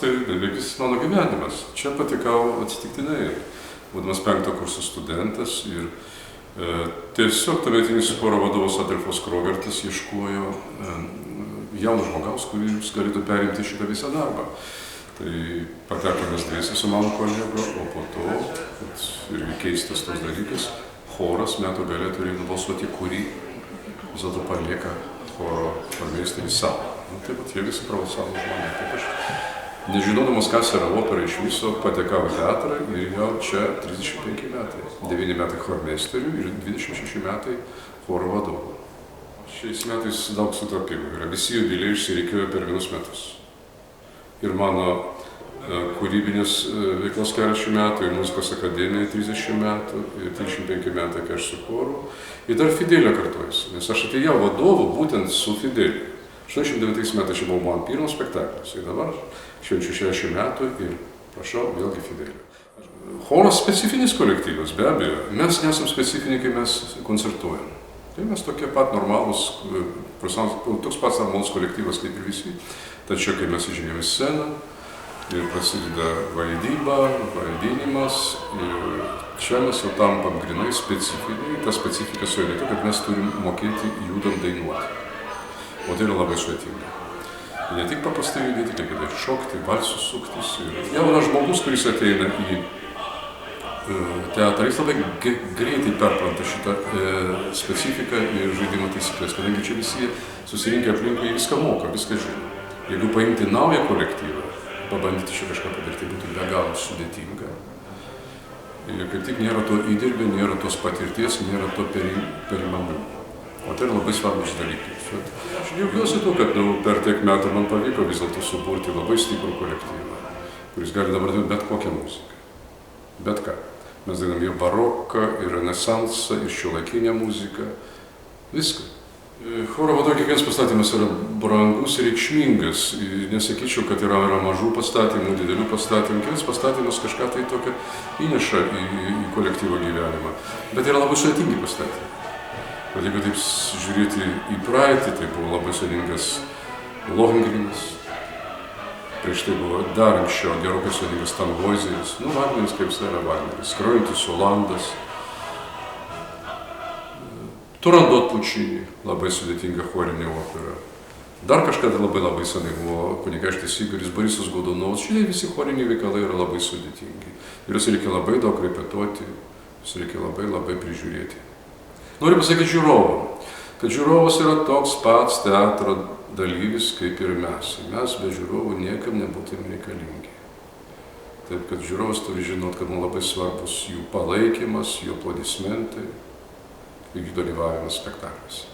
tai beveik visas mano gyvenimas. Čia patekau atsitiktinai, būdamas 5 kurso studentas ir tiesiog tuometinis choro vadovas Adolfas Krogertas ieškojo jauno žmogaus, kuris galėtų perimti šitą visą darbą. Tai patekome mes dviese su mano kolega, o po to, irgi keistas tos dalykas, choras metų gale turėjo nubalsuoti, kurį vis dėlto palieka choro chormeisteris savo. Taip pat jie visi pravosavo žmonės. Taip aš, nežinodamas, kas yra opera iš viso, patekau į teatrą ir jau čia 35 metai. 9 metai chormeisterių ir 26 metai choro vadovų. Šiais metais daug sutapimų yra. Visi jubiliejai išsireikėjo per vienus metus. Ir mano kūrybinės veiklos 40 metų, ir muzikos akademija 30 metų, ir 35 metai, kai aš su choru. Ir dar Fidelė kartuojasi, nes aš atėjau vadovu būtent su Fideliu. 89 metais čia buvo man pirmas spektaklis, ir dabar švenčiu 60 metų ir prašau vėlgi Fideliu. Choras specifinis kolektyvas, be abejo. Mes nesam specifiniai, kai mes koncertuojam. Tai mes tokie pat normalūs, toks pats normalus kolektyvas kaip ir visi. Tačiau, kai mes įžengėme į sceną ir prasideda vaidyba, vaidinimas, ir čia mes jau tampam grinai specifiniai. Ta specifika suėlė to, kad mes turim mokėti judant dainuoti. O tai yra labai sudėtinga. Ne tik paprastai judėti, reikia ir šokti, valsus suktis. Ir jaunas žmogus, kuris ateina į teatrą, jis labai greitai perpranta šitą specifiką ir žaidimo taisyklės, kadangi čia visi susirinkę aplinkui viską moka, viską žino. Jeigu paimti naują kolektyvą, pabandyti čia kažką padaryti, tai būtų be galo sudėtinga. Ir kaip tik nėra to įdirbio, nėra tos patirties, nėra to perimamumo. O tai yra labai svarbus dalykai. Aš džiaugiuosi tuo, kad per tiek metų man pavyko vis dėlto suburti labai stiprų kolektyvą, kuris gali dabar daryti bet kokią muziką. Bet ką. Mes dainam ir baroką, ir renesansą, ir šiuolaikinę muziką. Viską. Choro vadovo kiekvienas pastatymas yra brangus ir reikšmingas. Nesakyčiau, kad yra mažų pastatymų, didelių pastatymų. Kiekvienas pastatymas kažką tai tokio įneša į kolektyvo gyvenimą. Bet yra labai sudėtingi pastatymai. Bet jeigu taip žiūrėti į praeitį, tai buvo labai sudėtingas Lohengrinas. Prieš tai buvo dar anksčiau gerokai sudėtingas Tannhäuseris. Vagneris kaip jis yra Wagneris. Krojantis Olandas. Turandot Pučinį, labai sudėtinga chorinė opera. Dar kažkada labai senai buvo kunigaikštis Igoris, Borisas Godunovas. Šiandien visi choriniai veikalai yra labai sudėtingi. Ir juos reikia labai daug repetuoti, juos reikia labai prižiūrėti. Noriu pasakyti žiūrovam, kad žiūrovas yra toks pats teatro dalyvis kaip ir mes. Mes be žiūrovų niekam nebūtume reikalingi. Taip, kad žiūrovas turi žinot, kad mums labai svarbus jų palaikymas, jų aplodismentai ir jų dalyvavimas spektakliuose.